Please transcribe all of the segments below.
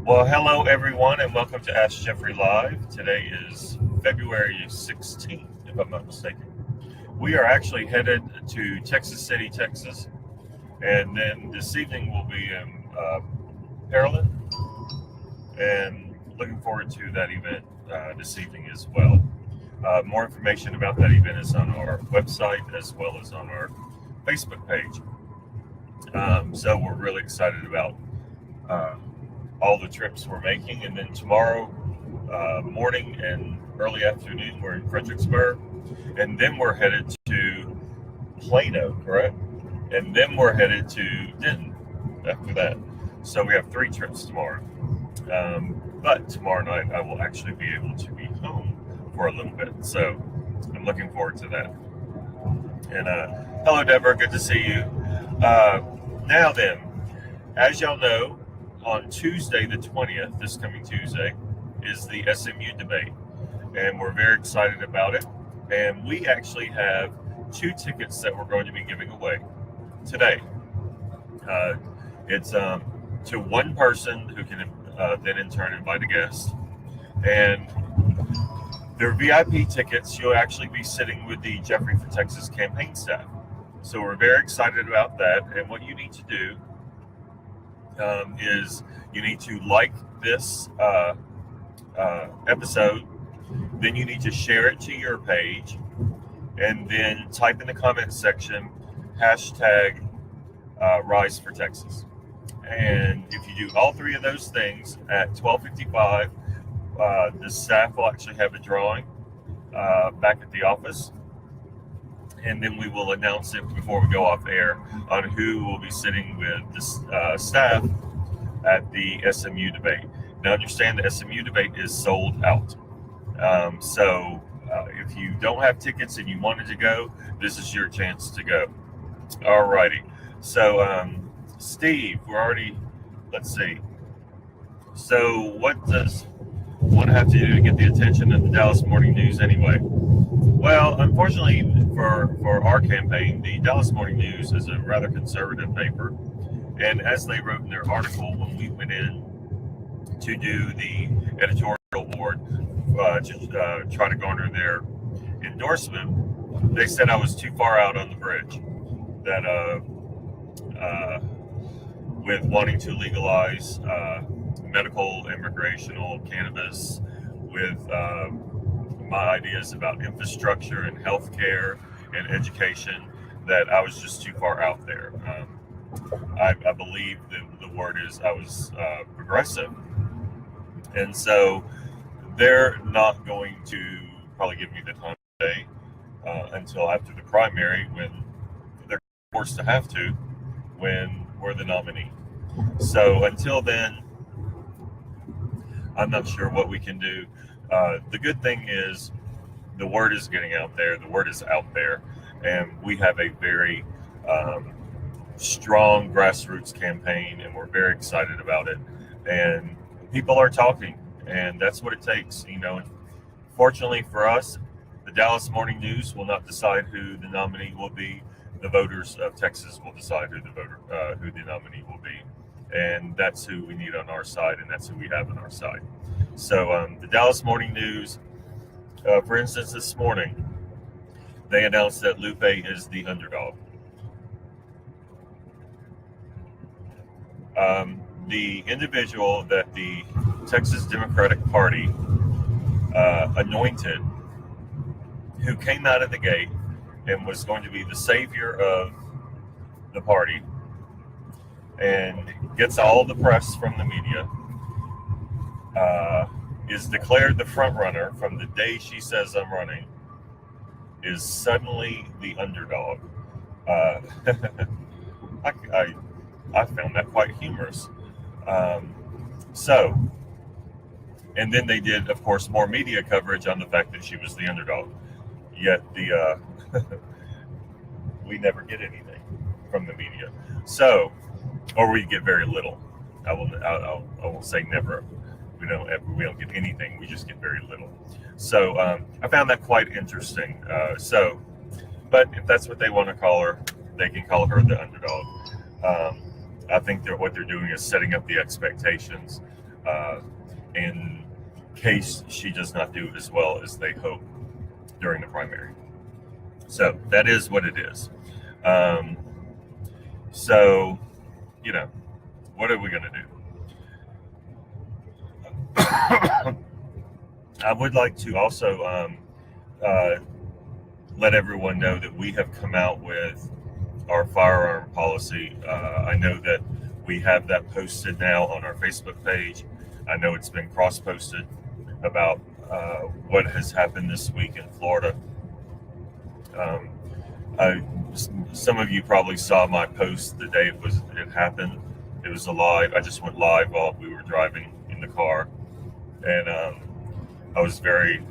Well, hello everyone, and welcome to Ask Jeffrey Live. Today is February 16th, if I'm not mistaken. We are actually headed to Texas City, Texas, and then this evening we'll be in Pearland, and looking forward to that event this evening as well. More information about that event is on our website as well as on our Facebook page. So we're really excited about all the trips we're making, and then tomorrow morning and early afternoon we're in Fredericksburg, and then we're headed to Plano, correct? And then we're headed to Denton after that. So we have 3 trips tomorrow. But tomorrow night I will actually be able to be home for a little bit, so I'm looking forward to that. And hello Deborah, good to see you. Now then, as y'all know, on Tuesday the 20th, this coming Tuesday, is the SMU debate, and we're very excited about it. And we actually have 2 tickets that we're going to be giving away today. It's to one person who can then in turn invite a guest, and they're VIP tickets. You'll actually be sitting with the Jeffrey for Texas campaign staff. So we're very excited about that. And what you need to do is you need to like this episode, then you need to share it to your page, and then type in the comments section hashtag Rise for Texas. And if you do all 3 of those things at 12:55, the staff will actually have a drawing back at the office, and then we will announce it before we go off air on who will be sitting with the staff at the SMU debate. Now understand the SMU debate is sold out. So if you don't have tickets and you wanted to go, this is your chance to go. Alrighty. So Steve, we're already, let's see. So what does one have to do to get the attention of the Dallas Morning News anyway? Well, unfortunately for our campaign, the Dallas Morning News is a rather conservative paper. And as they wrote in their article, when we went in to do the editorial award to try to garner their endorsement, they said I was too far out on the bridge. That with wanting to legalize medical and recreational cannabis, with my ideas about infrastructure and healthcare and education, that I was just too far out there. I believe the word is I was progressive. And so they're not going to probably give me the time today until after the primary, when they're forced to have to, when we're the nominee. So until then, I'm not sure what we can do. The good thing is the word is getting out there. The word is out there. And we have a very strong grassroots campaign, and we're very excited about it. And people are talking, and that's what it takes. You know, fortunately for us, the Dallas Morning News will not decide who the nominee will be. The voters of Texas will decide who the nominee will be. And that's who we need on our side, and that's who we have on our side. So the Dallas Morning News, for instance, this morning, they announced that Lupe is the underdog. The individual that the Texas Democratic Party anointed, who came out of the gate and was going to be the savior of the party and gets all the press from the media, is declared the front runner from the day she says I'm running, is suddenly the underdog. I found that quite humorous. And then they did, of course, more media coverage on the fact that she was the underdog. Yet we never get anything from the media. So, or we get very little. I won't say never. We don't get anything. We just get very little. So I found that quite interesting. But if that's what they want to call her, they can call her the underdog. I think what they're doing is setting up the expectations in case she does not do as well as they hope during the primary. So that is what it is. So, what are we going to do? I would like to also let everyone know that we have come out with our firearm policy. I know that we have that posted now on our Facebook page. I know it's been cross-posted about what has happened this week in Florida. Some of you probably saw my post the day it happened. It was live. I just went live while we were driving in the car, and I was very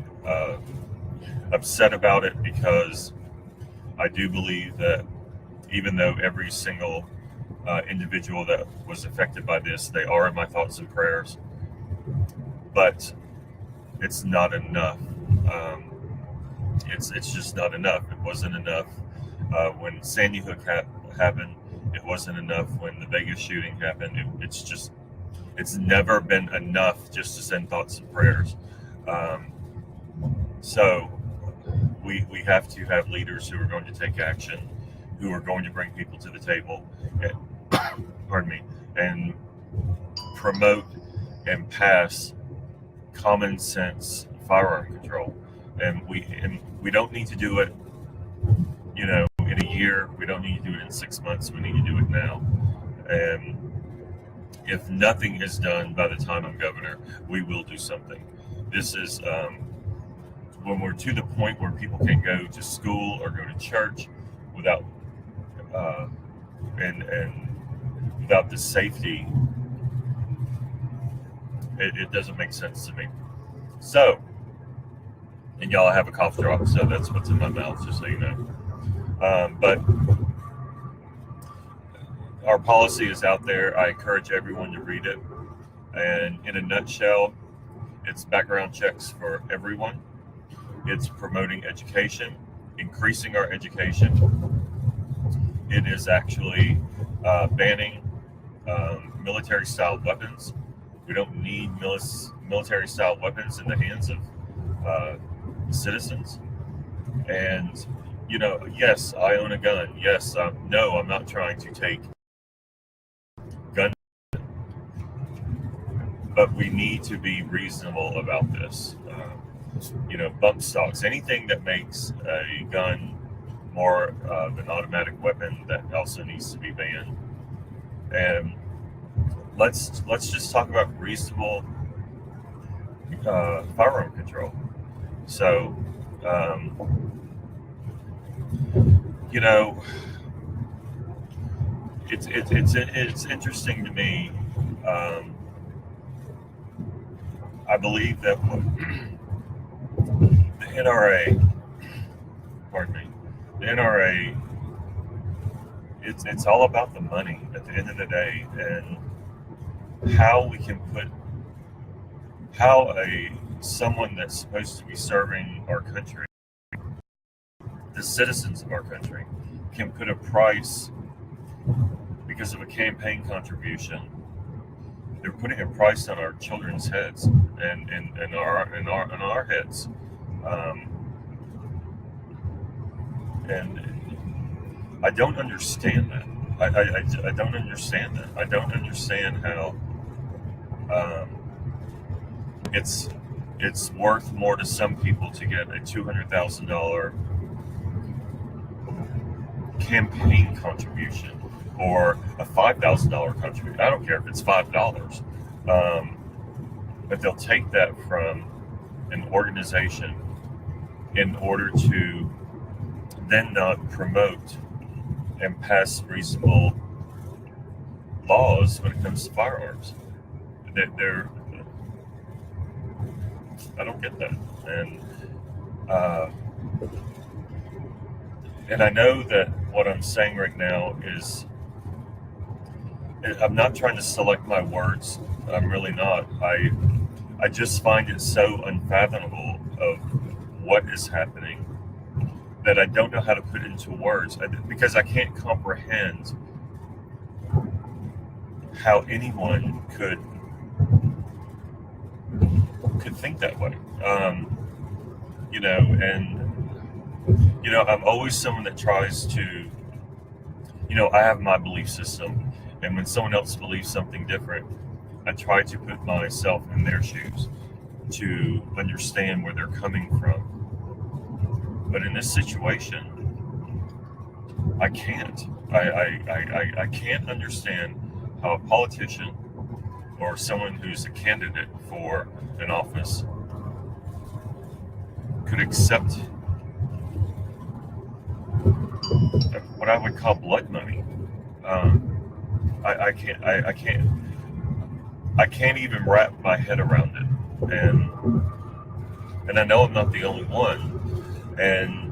upset about it because I do believe that even though every single individual that was affected by this, they are in my thoughts and prayers, but it's not enough. It's just not enough. It wasn't enough when Sandy Hook happened. It wasn't enough when the Vegas shooting happened. It's never been enough just to send thoughts and prayers. So we have to have leaders who are going to take action, who are going to bring people to the table, and promote and pass common sense firearm control. And we don't need to do it, in a year. We don't need to do it in 6 months. We need to do it now. And if nothing is done by the time I'm governor, we will do something. This is when we're to the point where people can go to school or go to church without and without the safety. It doesn't make sense to me. So, and y'all, I have a cough drop, so that's what's in my mouth, just so you know. But our policy is out there. I encourage everyone to read it. And in a nutshell, it's background checks for everyone. It's promoting education, increasing our education. It is actually banning military-style weapons. We don't need military-style weapons in the hands of citizens. And, yes, I own a gun. Yes, no, I'm not trying to take gun. But we need to be reasonable about this. Bump stocks, anything that makes a gun more of an automatic weapon, that also needs to be banned. And let's just talk about reasonable firearm control. So, it's interesting to me. I believe that the NRA, it's all about the money at the end of the day, and how we can someone that's supposed to be serving our country, the citizens of our country, can put a price because of a campaign contribution. They're putting a price on our children's heads and our heads. And I don't understand that. I don't understand that. I don't understand how it's worth more to some people to get a $200,000 campaign contribution or a $5,000 contribution. I don't care if it's $5, but they'll take that from an organization in order to then not promote and pass reasonable laws when it comes to firearms. I don't get that. And I know that what I'm saying right now is, I'm not trying to select my words. I'm really not. I just find it so unfathomable of what is happening that I don't know how to put it into words, because I can't comprehend how anyone could could think that way. And I'm always someone that tries to, I have my belief system, and when someone else believes something different, I try to put myself in their shoes to understand where they're coming from. But in this situation, I can't. I can't understand how a politician or someone who's a candidate for an office could accept what I would call blood money. I can't even wrap my head around it, and I know I'm not the only one, and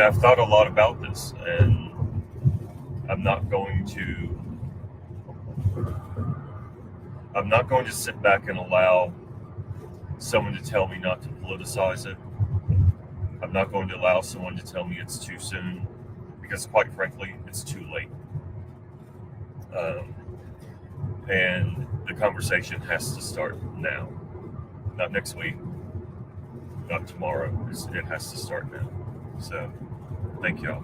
I've thought a lot about this, and I'm not going to sit back and allow someone to tell me not to politicize it. I'm not going to allow someone to tell me it's too soon, because quite frankly, it's too late. And the conversation has to start now, not next week, not tomorrow. It has to start now. So, thank y'all.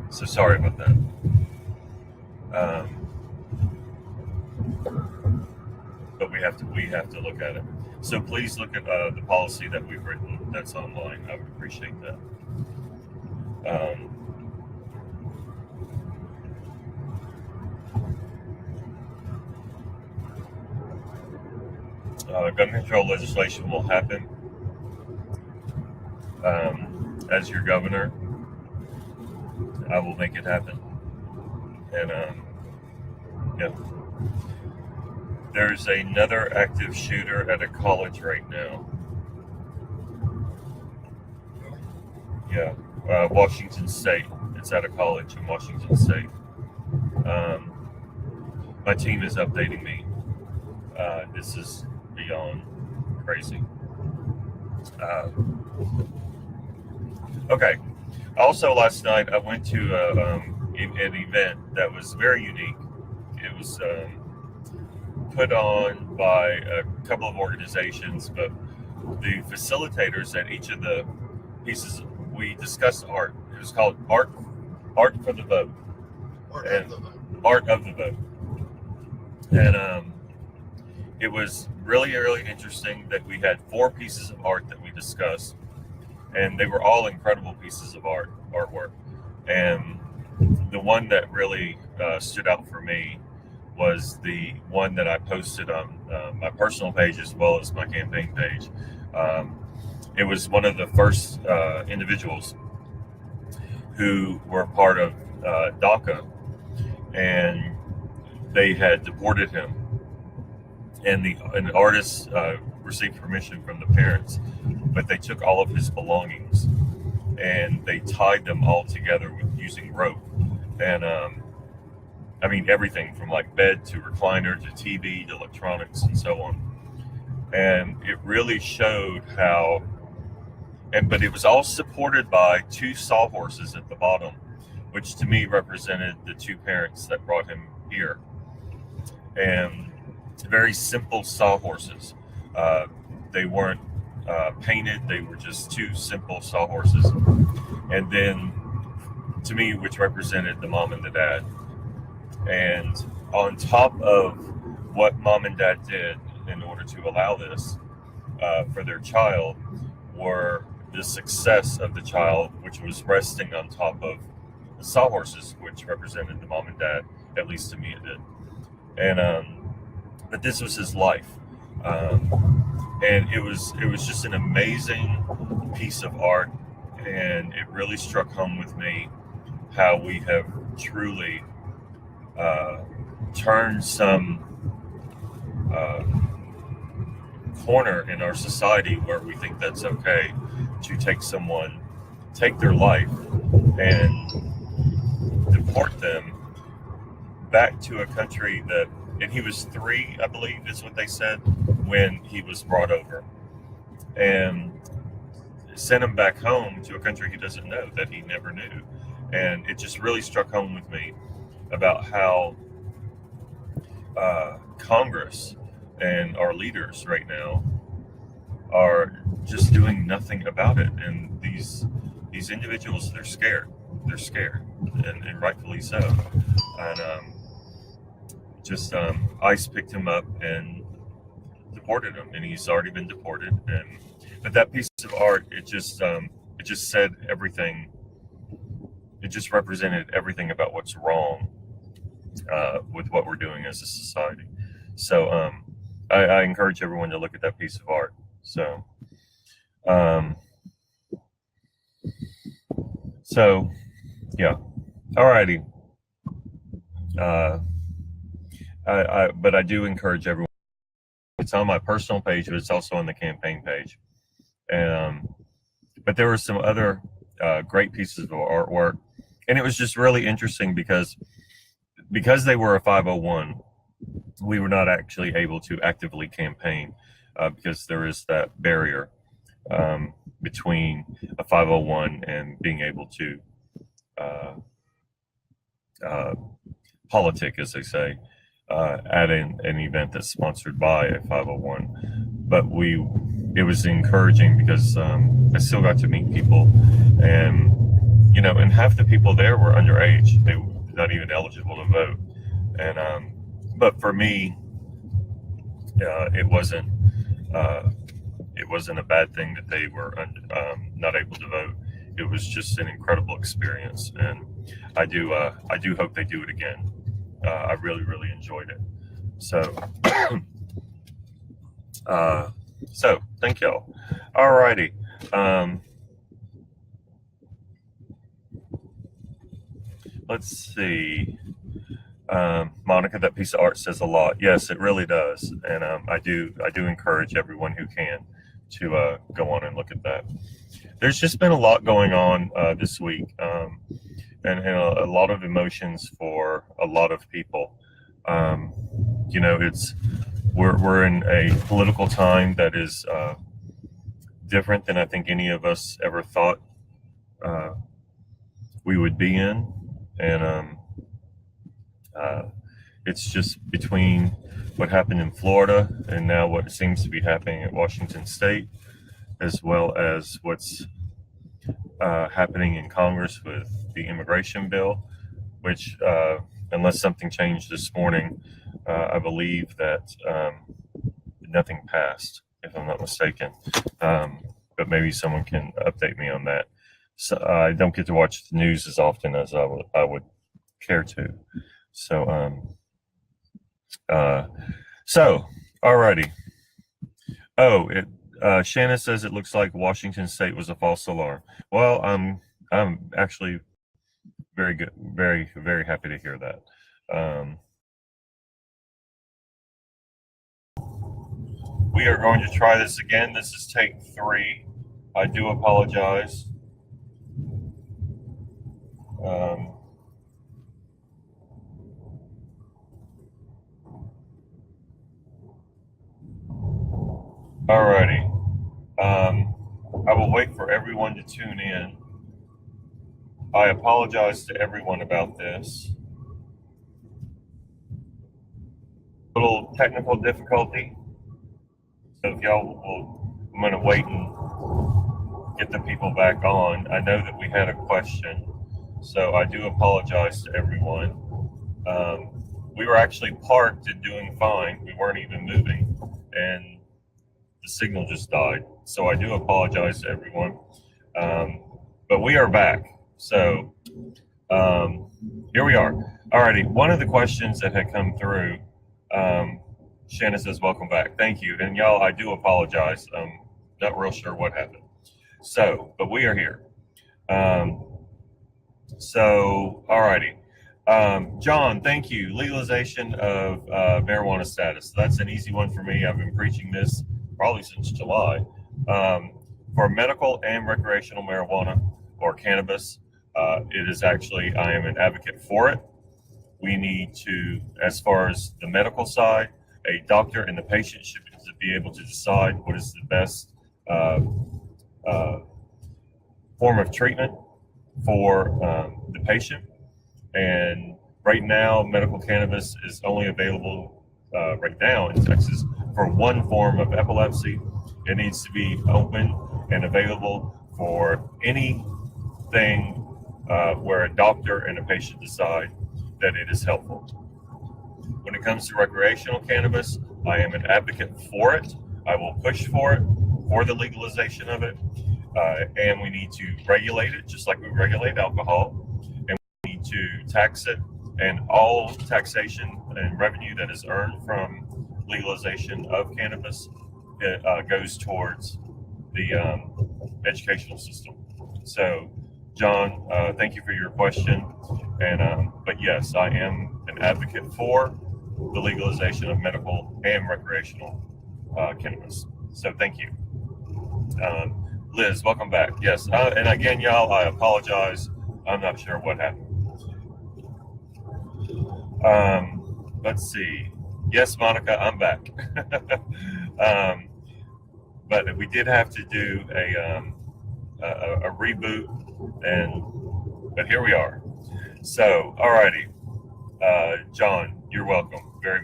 So sorry about that. But we have to look at it. So please look at the policy that we've written that's online. I would appreciate that. Gun control legislation will happen. As your governor, I will make it happen. And yeah. There's another active shooter at a college right now. Yeah, Washington State. It's at a college in Washington State. My team is updating me. This is beyond crazy. Okay. Also, last night I went to an event that was very unique. It was put on by a couple of organizations, but the facilitators at each of the pieces, we discussed art. It was called Art for the Vote. Art of the Vote. And it was really, really interesting that we had 4 pieces of art that we discussed, and they were all incredible pieces of artwork. And the one that really stood out for me was the one that I posted on my personal page as well as my campaign page. It was one of the first individuals who were part of DACA, and they had deported him. And the artist received permission from the parents, but they took all of his belongings and they tied them all together with using rope. And I mean, everything from like bed to recliner to TV to electronics and so on. And it really showed how, but it was all supported by 2 sawhorses at the bottom, which to me represented the 2 parents that brought him here. And very simple sawhorses. They weren't painted, they were just 2 simple sawhorses. And then, to me, which represented the mom and the dad. And on top of what mom and dad did in order to allow this for their child, were the success of the child, which was resting on top of the sawhorses, which represented the mom and dad, at least to me it did. And but this was his life, and it was just an amazing piece of art, and it really struck home with me how we have truly turned some corner in our society where we think that's okay to take their life and deport them back to a country that, and he was 3, I believe is what they said, when he was brought over. And sent him back home to a country he doesn't know, that he never knew. And it just really struck home with me about how Congress and our leaders right now are just doing nothing about it. And these individuals, they're scared. They're scared, and rightfully so. And ICE picked him up and deported him, and he's already been deported. But that piece of art, it just said everything. It just represented everything about what's wrong with what we're doing as a society. So I encourage everyone to look at that piece of art. So yeah, alrighty. But I do encourage everyone. It's on my personal page, but it's also on the campaign page. But there were some other great pieces of artwork, and it was just really interesting because they were a 501. We were not actually able to actively campaign because there is that barrier between a 501 and being able to politic, as they say, at an event that's sponsored by a 501. But it was encouraging because I still got to meet people, and and half the people there were underage. They were not even eligible to vote. And but for me, it wasn't a bad thing that they were not able to vote. It was just an incredible experience, and I do hope they do it again. I really, really enjoyed it. So, so thank y'all. Alrighty. Let's see. Monica, that piece of art says a lot. Yes, it really does. And I do encourage everyone who can to go on and look at that. There's just been a lot going on this week, and a lot of emotions for a lot of people. We're in a political time that is different than I think any of us ever thought we would be in. And it's just between what happened in Florida and now what seems to be happening at Washington State, as well as what's happening in Congress with the immigration bill, which, unless something changed this morning, I believe that nothing passed, if I'm not mistaken. But maybe someone can update me on that. So I don't get to watch the news as often as I would care to. So, alrighty. Shanna says it looks like Washington State was a false alarm. Well, I'm actually very good, very, very happy to hear that. We are going to try this again. This is take 3. I do apologize. Alrighty. I will wait for everyone to tune in. I apologize to everyone about this. Little technical difficulty. So if y'all will, I'm going to wait and get the people back on. I know that we had a question, so I do apologize to everyone. We were actually parked and doing fine. We weren't even moving, and the signal just died. So I do apologize to everyone. But we are back. So here we are. Alrighty. One of the questions that had come through, Shannon says, welcome back. Thank you. And y'all, I do apologize. I'm not real sure what happened. So, but we are here. Alrighty. John, thank you. Legalization of marijuana status. That's an easy one for me. I've been preaching this probably since July. For medical and recreational marijuana or cannabis, it is actually, I am an advocate for it. We need to, as far as the medical side, a doctor and the patient should be able to decide what is the best form of treatment for the patient. And right now, medical cannabis is only available right now in Texas for one form of epilepsy. It needs to be open and available for anything where a doctor and a patient decide that it is helpful. When it comes to recreational cannabis, I am an advocate for it. I will push for it, for the legalization of it. And we need to regulate it just like we regulate alcohol. And we need to tax it. And all taxation and revenue that is earned from legalization of cannabis goes towards the educational system. So, John, thank you for your question. And but yes, I am an advocate for the legalization of medical and recreational cannabis. So thank you. Liz, welcome back. Yes, and again, y'all, I apologize. I'm not sure what happened. Let's see. Yes, Monica, I'm back. But we did have to do a reboot, but here we are. So, alrighty, John, you're welcome. You're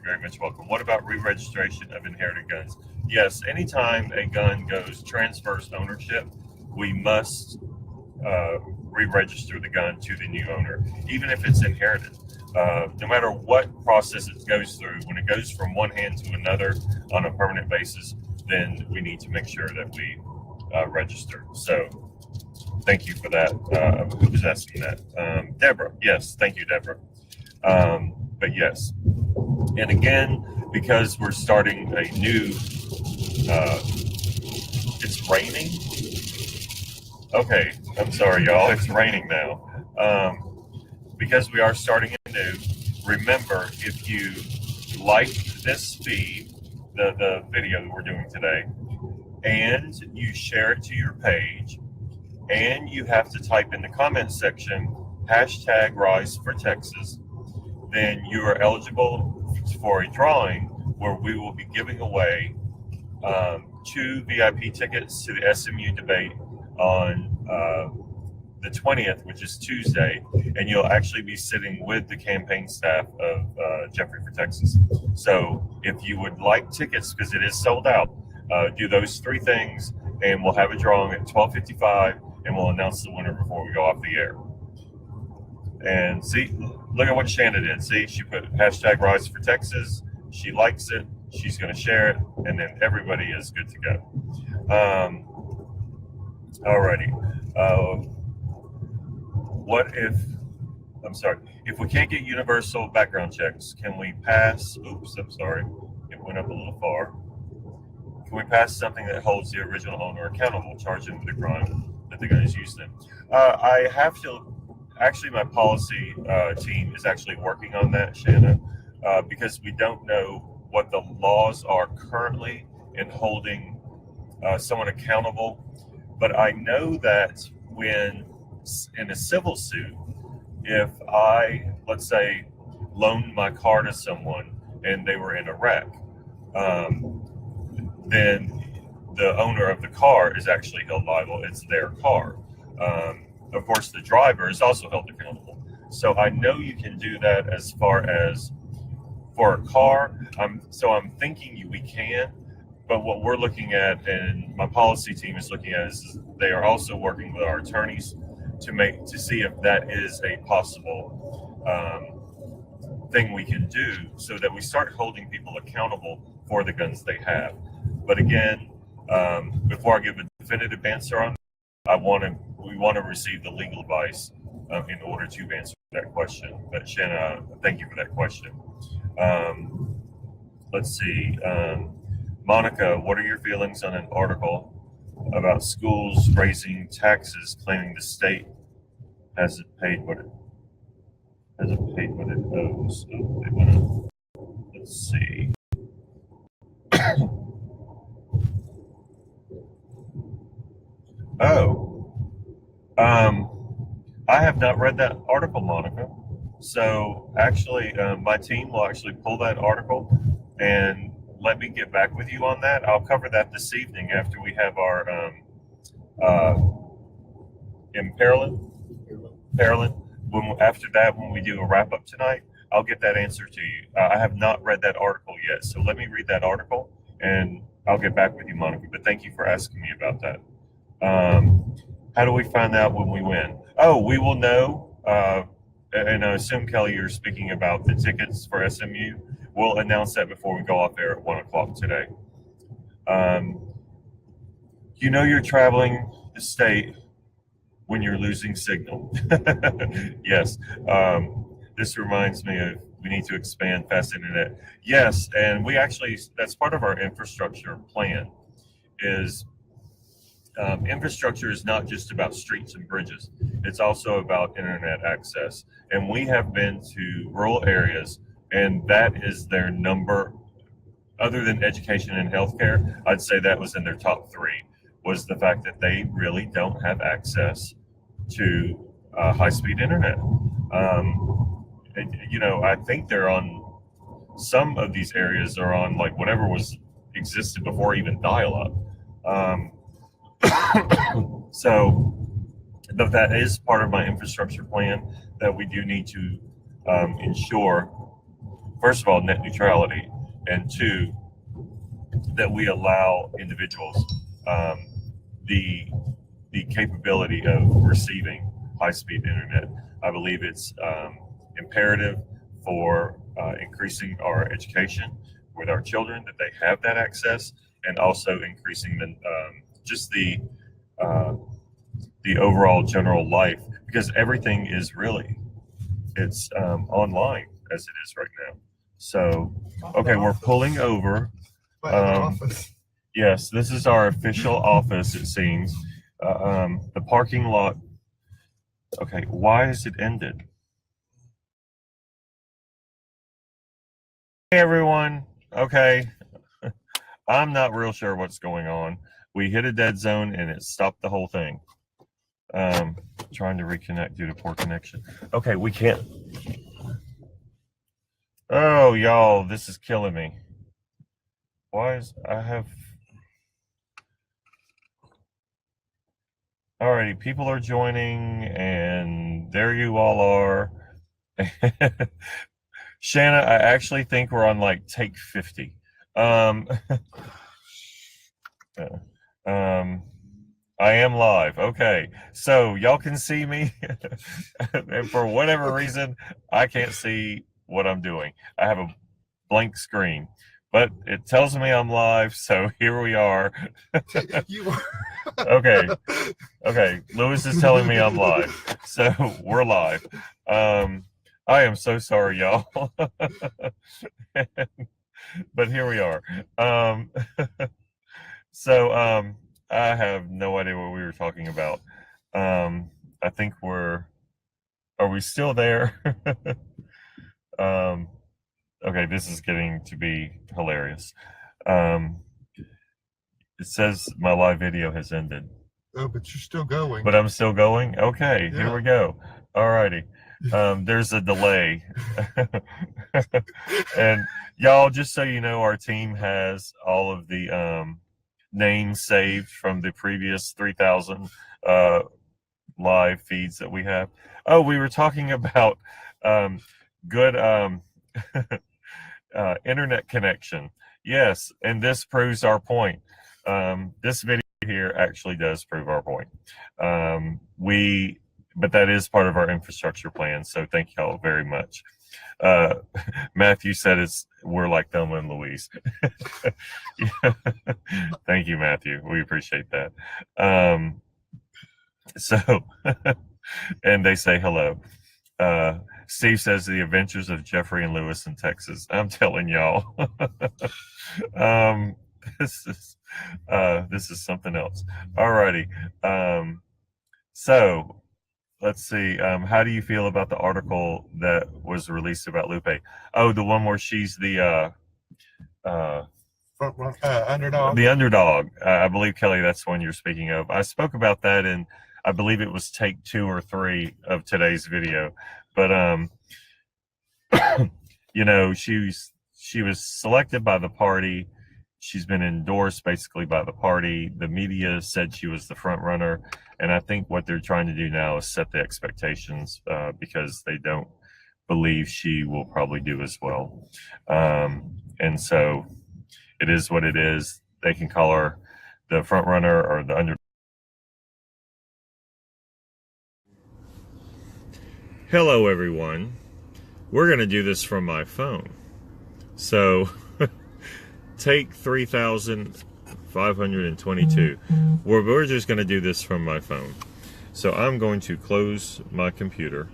very much welcome. What about re-registration of inherited guns? Yes, anytime a gun transfers ownership, we must re-register the gun to the new owner, even if it's inherited. No matter what process it goes through, when it goes from one hand to another on a permanent basis, then we need to make sure that we register. So thank you for that. Who was asking that? Deborah. Yes, thank you, Deborah. But yes, and again, because we're starting a new, it's raining. Okay, I'm sorry, y'all. It's raining now. Because we are starting anew, remember, if you like this feed, the video that we're doing today, and you share it to your page, and you have to type in the comment section, #RiseForTexas, then you are eligible for a drawing where we will be giving away 2 VIP tickets to the SMU debate on the 20th, which is Tuesday, and you'll actually be sitting with the campaign staff of Jeffrey for Texas. So if you would like tickets, because it is sold out, do those 3 things, and we'll have a drawing at 12:55, and we'll announce the winner before we go off the air. And see, look at what Shanna did. See, she put #RiseForTexas. She likes it. She's going to share it, and then everybody is good to go. Alrighty. If we can't get universal background checks, can we pass? Oops, I'm sorry. It went up a little far. Can we pass something that holds the original owner accountable, charge him with the crime that the gun is used in? I have to. Actually, my policy team is actually working on that, Shanna, because we don't know what the laws are currently in holding someone accountable. But I know that when in a civil suit, if I, let's say, loaned my car to someone and they were in a wreck, then the owner of the car is actually held liable. It's their car. Of course, the driver is also held accountable. So I know you can do that as far as for a car. I'm thinking we can, but what we're looking at and my policy team is looking at is they are also working with our attorneys to see if that is a possible thing we can do so that we start holding people accountable for the guns they have. But again, before I give a definitive answer on we want to receive the legal advice in order to answer that question. But Shanna, thank you for that question. Let's see. Monica, what are your feelings on an article about schools raising taxes, claiming the state hasn't paid what it owes? Let's see. I have not read that article, Monica. So actually, my team will actually pull that article and let me get back with you on that. I'll cover that this evening after we have our in Pearland. After that, when we do a wrap up tonight, I'll get that answer to you. I have not read that article yet, so let me read that article and I'll get back with you, Monica. But thank you for asking me about that. How do we find out when we win? Oh, we will know. And I assume, Kelly, you're speaking about the tickets for SMU. We'll announce that before we go off air at 1 o'clock today. You know you're traveling the state when you're losing signal. Yes. This reminds me of we need to expand fast internet. Yes, and we actually, that's part of our infrastructure plan is infrastructure is not just about streets and bridges. It's also about internet access. And we have been to rural areas, and that is their number, other than education and healthcare, I'd say that was in their top three, was the fact that they really don't have access to high-speed internet. You know, I think they're on, some of these areas are on like whatever was existed before even dial-up. So that is part of my infrastructure plan, that we do need to ensure, first of all, net neutrality, and two, that we allow individuals the capability of receiving high-speed internet. I believe it's imperative for increasing our education with our children, that they have that access, and also increasing just the overall general life, because everything is really, it's online as it is right now. So, okay, we're pulling over. Yes, this is our official office, it seems. The parking lot. Okay, why is it ended? Hey, everyone. Okay, I'm not real sure what's going on. We hit a dead zone and it stopped the whole thing. Trying to reconnect due to poor connection. Okay, we can't. Oh, y'all, this is killing me. Why is I have. Alrighty, people are joining, and there you all are. Shanna, I actually think we're on like take 50. I am live. Okay, so y'all can see me, and for whatever reason, I can't see what I'm doing. I have a blank screen, but it tells me I'm live, so here we are. Okay. Lewis is telling me I'm live, so we're live. I am so sorry, y'all, but here we are. I have no idea what we were talking about. I think are we still there? Okay, this is getting to be hilarious. It says my live video has ended. Oh, but you're still going. But I'm still going? Okay, Yeah. Here we go. All righty. There's a delay. And y'all, just so you know, our team has all of the names saved from the previous 3,000 live feeds that we have. Oh, we were talking about good internet connection. Yes, and this proves our point. This video here actually does prove our point. But that is part of our infrastructure plan, so thank y'all very much. Matthew said we're like Thelma and Louise. Thank you, Matthew. We appreciate that. And they say hello. Steve says the adventures of Jeffrey and Lewis in Texas. I'm telling y'all. This is something else. Alrighty. So let's see. How do you feel about the article that was released about Lupe? Oh, the one where she's the underdog. The underdog. I believe, Kelly, that's the one you're speaking of. I spoke about that in, I believe it was take 2 or 3 of today's video. But you know, she was selected by the party. she's been endorsed basically by the party. The media said she was the front runner, and I think what they're trying to do now is set the expectations because they don't believe she will probably do as well. And so it is what it is. They can call her the front runner or the under. Hello, everyone. We're going to do this from my phone. So take 3,522. We're just going to do this from my phone. So I'm going to close my computer.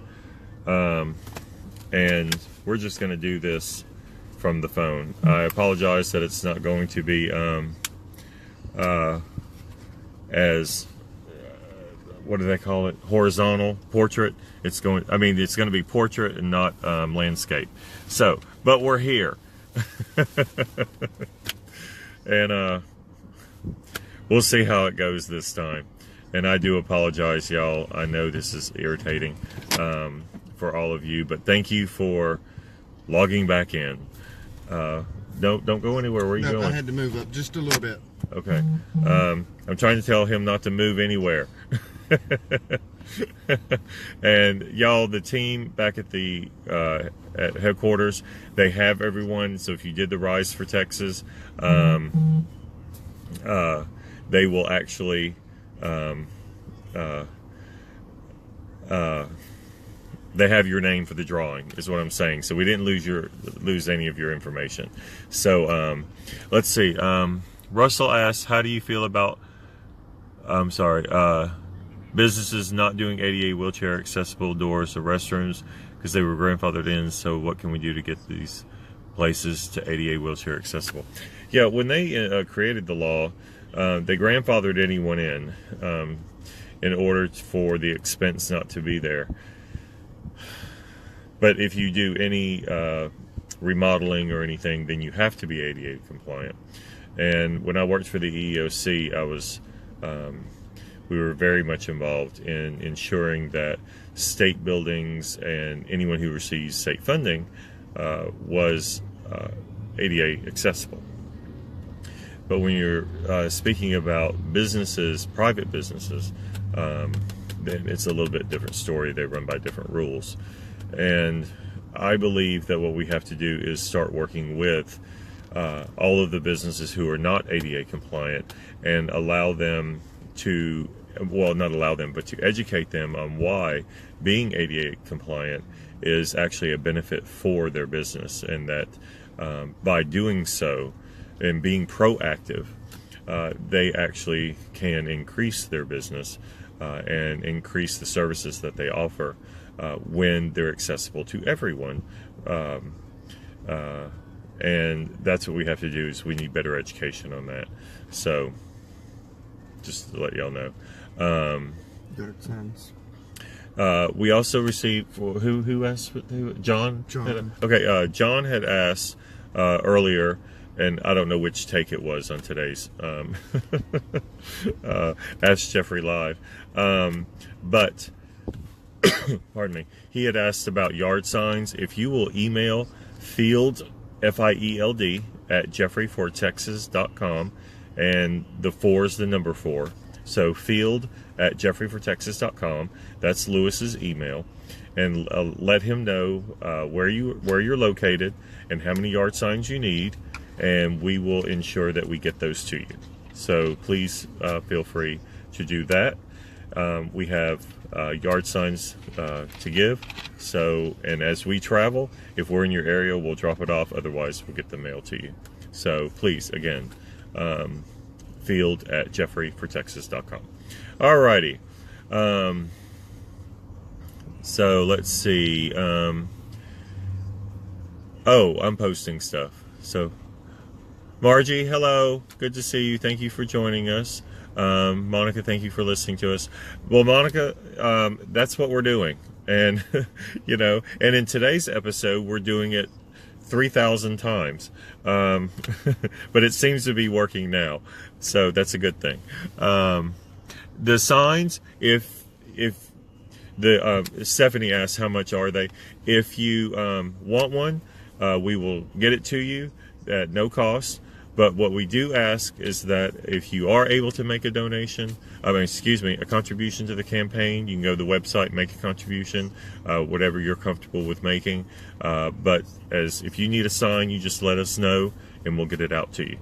And we're just going to do this from the phone. I apologize that it's not going to be as what do they call it? Horizontal portrait. It's going to be portrait and not landscape. So, but we're here. And we'll see how it goes this time. And I do apologize, y'all. I know this is irritating for all of you, but thank you for logging back in. Don't go anywhere. Where are you going? I had to move up just a little bit. Okay. I'm trying to tell him not to move anywhere. And y'all, the team back at the at headquarters, they have everyone. So if you did the Rise for Texas, they will actually they have your name for the drawing, is what I'm saying. So we didn't lose any of your information. So let's see. Russell asks, how do you feel about businesses not doing ADA wheelchair accessible doors or restrooms because they were grandfathered in? So what can we do to get these places to ADA wheelchair accessible? Yeah, when they created the law, they grandfathered anyone in order for the expense not to be there. But if you do any remodeling or anything, then you have to be ADA compliant. And when I worked for the EEOC, we were very much involved in ensuring that state buildings and anyone who receives state funding was ADA accessible. But when you're speaking about businesses, private businesses, then it's a little bit different story. They run by different rules. And I believe that what we have to do is start working with all of the businesses who are not ADA compliant and allow them to, well, not allow them, but to educate them on why being ADA compliant is actually a benefit for their business, and that by doing so and being proactive, they actually can increase their business and increase the services that they offer when they're accessible to everyone. And that's what we have to do, is we need better education on that. So just to let y'all know. Good sense. We also received, who asked? John? Okay, John had asked earlier, and I don't know which take it was on today's Ask Jeffrey Live. But, pardon me, he had asked about yard signs. If you will email field, FIELD, at jeffreyfortexas.com, and the 4 is the number 4. So field at jeffreyfortexas.com. That's Lewis's email, and let him know where you're located and how many yard signs you need, and we will ensure that we get those to you. So please feel free to do that. We have yard signs to give. So, and as we travel, if we're in your area, we'll drop it off. Otherwise, we'll get the mail to you. So please, again, field at jeffreyfortexas.com. Alrighty. So let's see. I'm posting stuff. So Margie, hello. Good to see you. Thank you for joining us. Monica, thank you for listening to us. Well, Monica, that's what we're doing. And, you know, and in today's episode, we're doing it 3,000 times. But it seems to be working now. So that's a good thing. The signs, if the, Stephanie asks, how much are they? If you, want one, we will get it to you at no cost. But what we do ask is that if you are able to make a donation, a contribution to the campaign, you can go to the website and make a contribution, whatever you're comfortable with making. But if you need a sign, you just let us know and we'll get it out to you.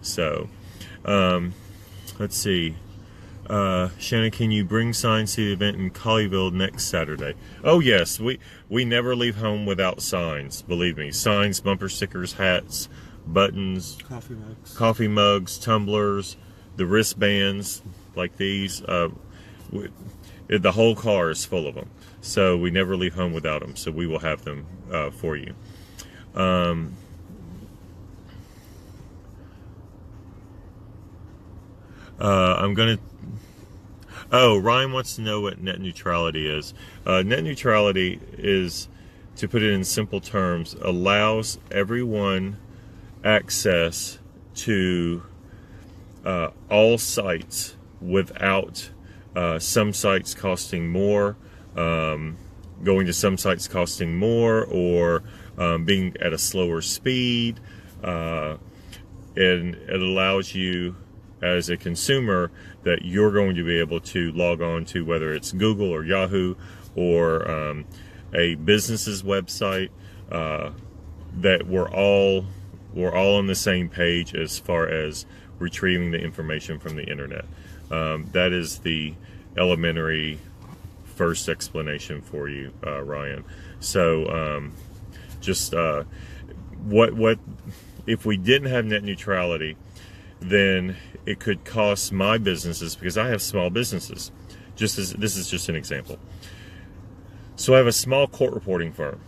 So, let's see. Shannon, can you bring signs to the event in Colleyville next Saturday? Oh yes, we never leave home without signs. Believe me, signs, bumper stickers, hats, buttons, coffee mugs, tumblers, the wristbands like these. The whole car is full of them, so we never leave home without them. So we will have them for you. Ryan wants to know what net neutrality is. Net neutrality is, to put it in simple terms, allows everyone access to all sites without some sites costing more, going to some sites costing more, or being at a slower speed. And it allows you as a consumer that you're going to be able to log on to, whether it's Google or Yahoo or a business's website, that we're all on the same page as far as retrieving the information from the internet. That is the elementary first explanation for you, Ryan. So what if we didn't have net neutrality, then it could cost my businesses, because I have small businesses. This is just an example. So I have a small court reporting firm,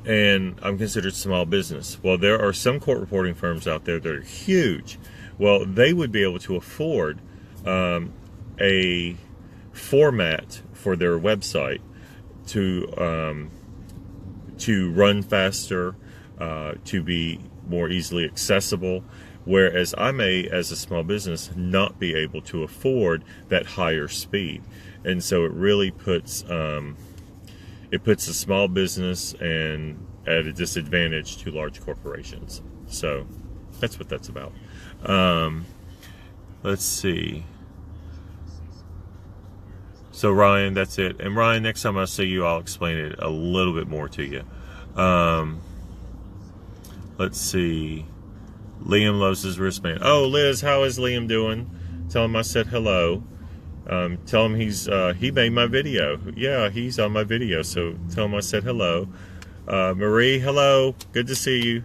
and I'm considered small business. Well, there are some court reporting firms out there that are huge. Well, they would be able to afford a format for their website to run faster, to be more easily accessible. Whereas I may, as a small business, not be able to afford that higher speed. And so it really puts a small business and at a disadvantage to large corporations. So that's what that's about. Let's see. So Ryan, that's it. And Ryan, next time I see you, I'll explain it a little bit more to you. Let's see. Liam loves his wristband. Oh, Liz, how is Liam doing? Tell him I said hello. Tell him he made my video. Yeah, he's on my video, so tell him I said hello. Marie, hello. Good to see you.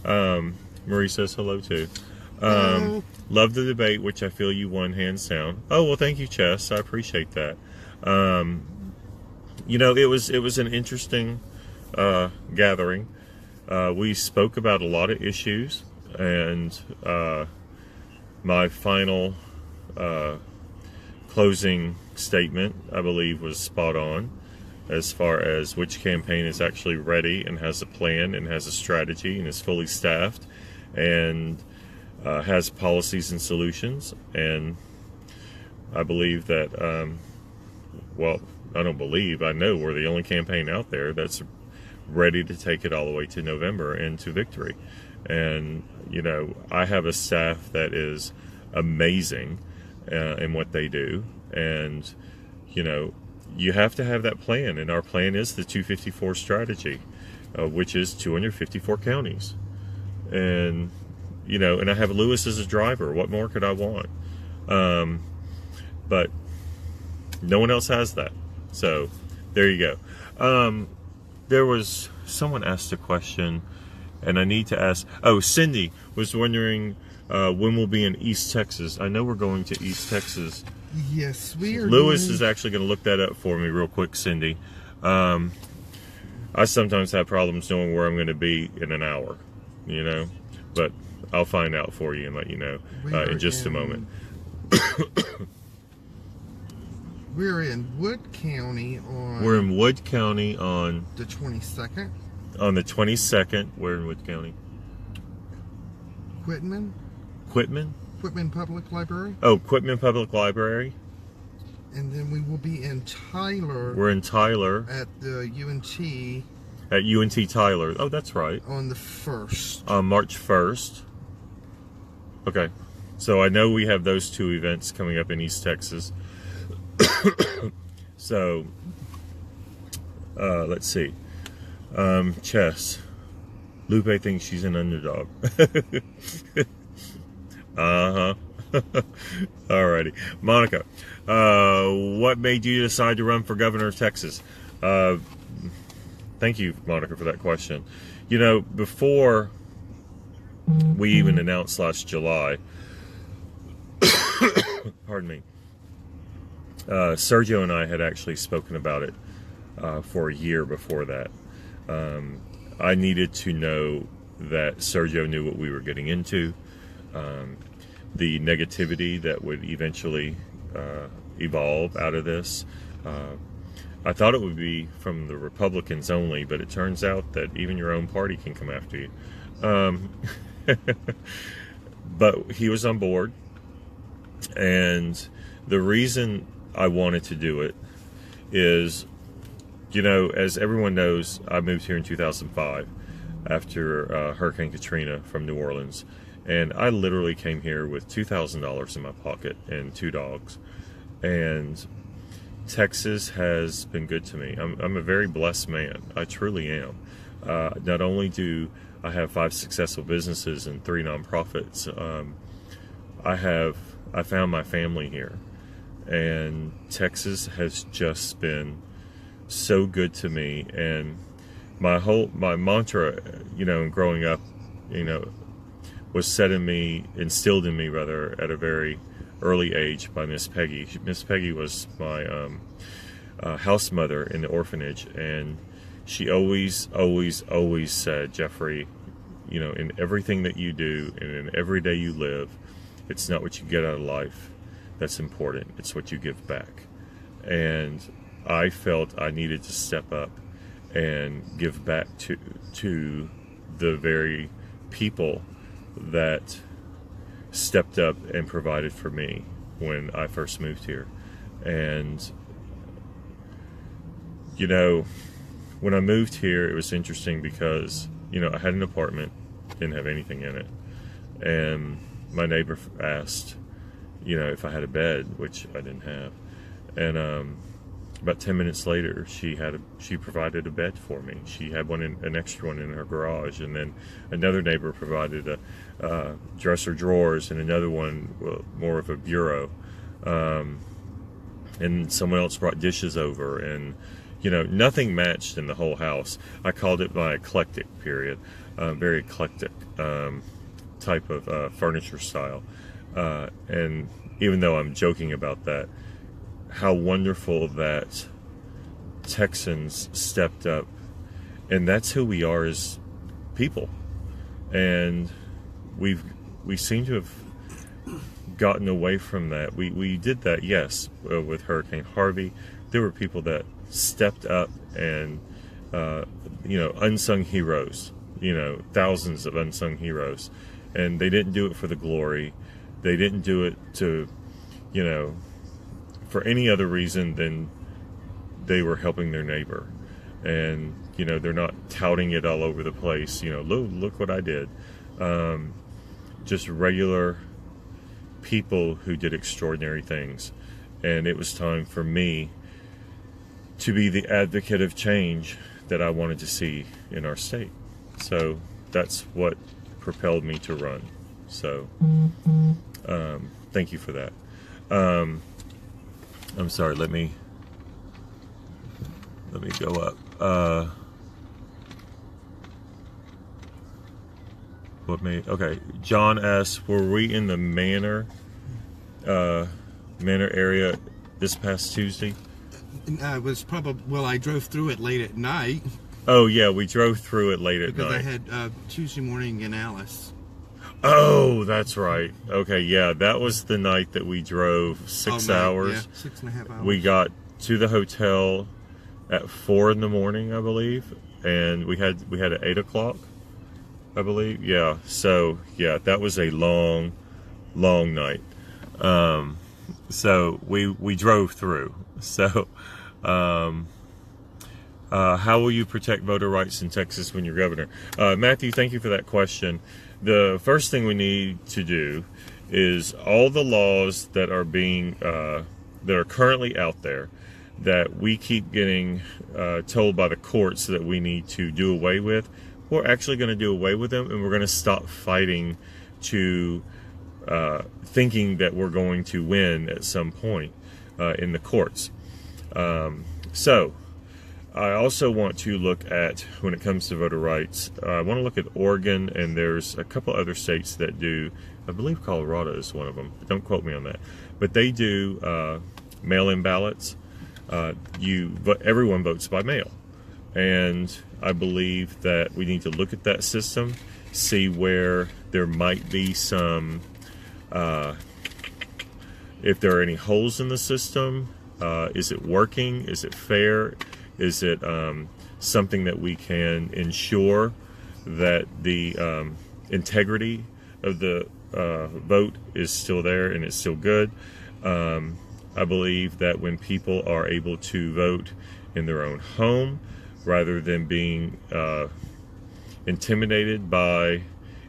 Marie says hello too. Love the debate, which I feel you won hands down. Oh, well, thank you, Chess. I appreciate that. It was an interesting gathering. We spoke about a lot of issues. And my final closing statement, I believe, was spot on as far as which campaign is actually ready and has a plan and has a strategy and is fully staffed and has policies and solutions. And I believe that, I know we're the only campaign out there that's ready to take it all the way to November and to victory. And I have a staff that is amazing in what they do, and you have to have that plan, and our plan is the 254 strategy, which is 254 counties, and and I have Lewis as a driver. What more could I want? But no one else has that, so there you go. There was someone asked a question, and I need to ask. Oh, Cindy was wondering when we'll be in East Texas. I know we're going to East Texas. Yes, we are. Lewis is actually going to look that up for me real quick, Cindy. I sometimes have problems knowing where I'm going to be in an hour, but I'll find out for you and let you know in just a moment. We're in Wood County on... We're in Wood County on... the 22nd. On the 22nd, we're in Wood County. Quitman? Quitman Public Library. Oh, Quitman Public Library. And then we will be in Tyler. We're in Tyler. At the UNT. At UNT Tyler. Oh, that's right. On the 1st. On March 1st. Okay. So I know we have those two events coming up in East Texas. So, let's see. Chess. Lupe thinks she's an underdog. Uh-huh. Alrighty. Monica, what made you decide to run for governor of Texas? Thank you, Monica, for that question. You know, before we even announced last July, pardon me, Sergio and I had actually spoken about it for a year before that. I needed to know that Sergio knew what we were getting into, the negativity that would eventually evolve out of this. I thought it would be from the Republicans only, but it turns out that even your own party can come after you. But he was on board, and the reason I wanted to do it is, you know, as everyone knows, I moved here in 2005 after Hurricane Katrina from New Orleans, and I literally came here with $2,000 in my pocket and 2 dogs, and Texas has been good to me. I'm a very blessed man. I truly am. Not only do I have 5 successful businesses and 3 nonprofits, I found my family here, and Texas has just been so good to me. And my mantra, you know, growing up, you know, was instilled in me rather, at a very early age by Miss Peggy. Miss Peggy was my house mother in the orphanage, and she always said, Jeffrey, you know, in everything that you do and in every day you live, it's not what you get out of life that's important, it's what you give back. And I felt I needed to step up and give back to the very people that stepped up and provided for me when I first moved here. And, you know, when I moved here, it was interesting because, you know, I had an apartment, didn't have anything in it. And my neighbor asked, you know, if I had a bed, which I didn't have. And about 10 minutes later, she provided a bed for me. She had an extra one in her garage, and then another neighbor provided a dresser drawers, and another one, well, more of a bureau. And someone else brought dishes over, and you know, nothing matched in the whole house. I called it my eclectic period, very eclectic type of furniture style. And even though I'm joking about that, how wonderful that Texans stepped up, and that's who we are as people. And we seem to have gotten away from that. We did that, yes, with Hurricane Harvey. There were people that stepped up and, you know, unsung heroes, you know, thousands of unsung heroes. And they didn't do it for the glory. They didn't do it to, you know, for any other reason than they were helping their neighbor. And, you know, they're not touting it all over the place. You know, look what I did. Just regular people who did extraordinary things. And it was time for me to be the advocate of change that I wanted to see in our state. So that's what propelled me to run. So thank you for that. I'm sorry, let me go up. Okay, John asks, were we in the Manor area this past Tuesday? It was probably, well, I drove through it late at night. Oh yeah, we drove through it late at night. Because I had Tuesday morning in Alice. Oh, that's right. Okay, yeah, that was the night that we drove 6 hours. Yeah, 6.5 hours. We got to the hotel at 4 in the morning, I believe, and we had at 8 o'clock, I believe. Yeah, so yeah, that was a long night. So we drove through. So How will you protect voter rights in Texas when you're governor? Matthew, thank you for that question. The first thing we need to do is all the laws that are being that are currently out there that we keep getting told by the courts that we need to do away with. We're actually going to do away with them, and we're going to stop fighting to thinking that we're going to win at some point in the courts. So I also want to look at, when it comes to voter rights, I want to look at Oregon, and there's a couple other states that do. I believe Colorado is one of them. Don't quote me on that. But they do mail-in ballots. Everyone votes by mail. And I believe that we need to look at that system, see where there might be some, if there are any holes in the system. Is it working? Is it fair? Is it something that we can ensure that the integrity of the vote is still there and it's still good? I believe that when people are able to vote in their own home rather than being intimidated by,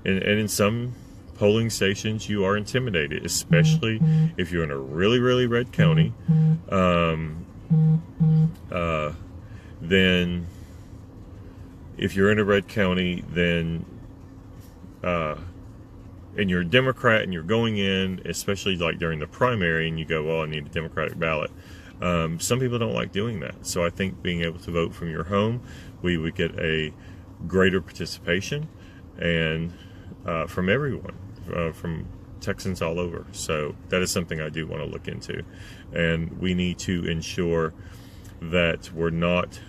and in some polling stations you are intimidated, especially if you're in a really, really red county. Then if you're in a red county, then and you're a Democrat and you're going in, especially like during the primary, and you go, well, I need a Democratic ballot. Some people don't like doing that. So I think being able to vote from your home, we would get a greater participation, and from everyone, from Texans all over. So that is something I do want to look into. And we need to ensure that we're not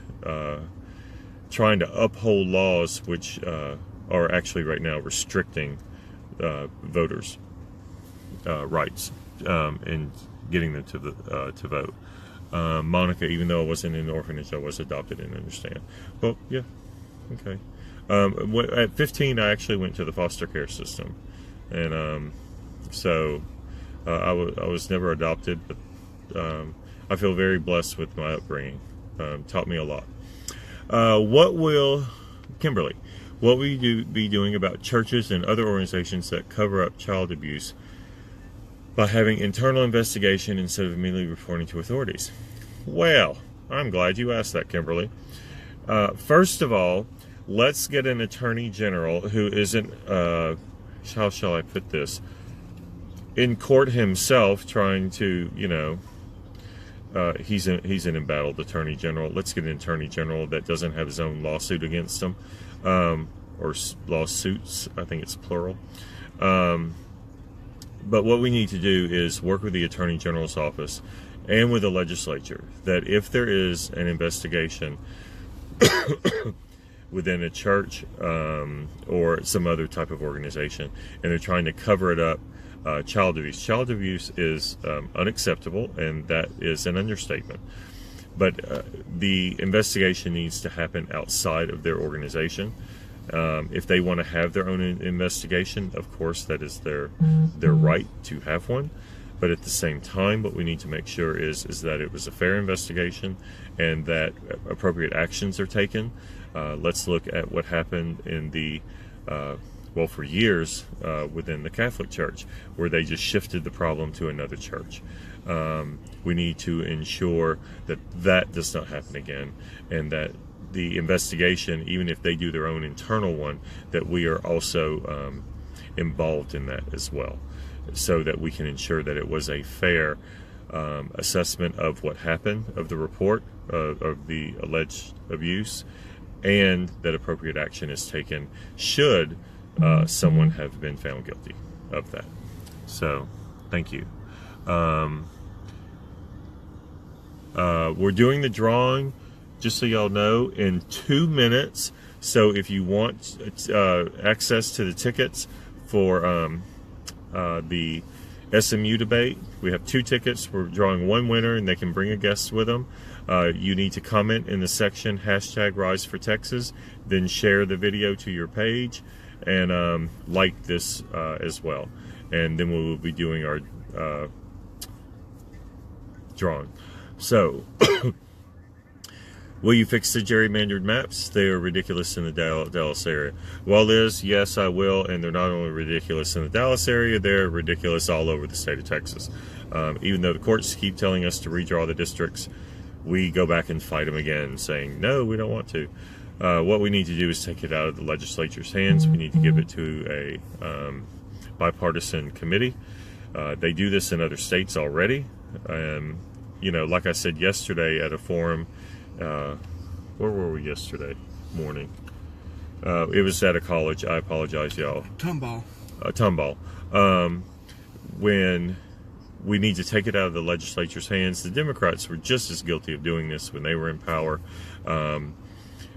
trying to uphold laws which are actually right now restricting voters' rights and getting them to vote. Monica, even though I wasn't in an orphanage, I was adopted and understand. Well, yeah, okay. At 15, I actually went to the foster care system, and so I was never adopted, but I feel very blessed with my upbringing. Taught me a lot. Kimberly, what will you be doing about churches and other organizations that cover up child abuse by having internal investigation instead of immediately reporting to authorities? Well, I'm glad you asked that, Kimberly. First of all, let's get an attorney general who isn't, how shall I put this, in court himself trying to, he's an embattled attorney general. Let's get an attorney general that doesn't have his own lawsuit against him, or lawsuits. I think it's plural. But what we need to do is work with the attorney general's office and with the legislature, that if there is an investigation within a church or some other type of organization, and they're trying to cover it up, child abuse. Child abuse is unacceptable, and that is an understatement. But the investigation needs to happen outside of their organization. If they want to have their own investigation, of course, that is their right to have one. But at the same time, what we need to make sure is that it was a fair investigation and that appropriate actions are taken. Let's look at what happened in the for years within the Catholic Church, where they just shifted the problem to another church. We need to ensure that that does not happen again, and that the investigation, even if they do their own internal one, that we are also involved in that as well, so that we can ensure that it was a fair assessment of what happened, of the report of the alleged abuse, and that appropriate action is taken should someone have been found guilty of that. So, thank you. We're doing the drawing, just so y'all know, in 2 minutes. So if you want access to the tickets for the SMU debate, we have 2 tickets. We're drawing one winner, and they can bring a guest with them. You need to comment in the section #RiseForTexas, then share the video to your page, and like this as well. And then we will be doing our drawing. So Will you fix the gerrymandered maps? They are ridiculous in the Dallas area. Well, Liz, yes, I will. And they're not only ridiculous in the Dallas area, they're ridiculous all over the state of Texas. Even though the courts keep telling us to redraw the districts, we go back and fight them again, saying, no, we don't want to. What we need to do is take it out of the legislature's hands. We need to give it to a bipartisan committee. They do this in other states already. You know, like I said yesterday at a forum, where were we yesterday morning? It was at a college. I apologize, y'all. Tomball. When we need to take it out of the legislature's hands. The Democrats were just as guilty of doing this when they were in power.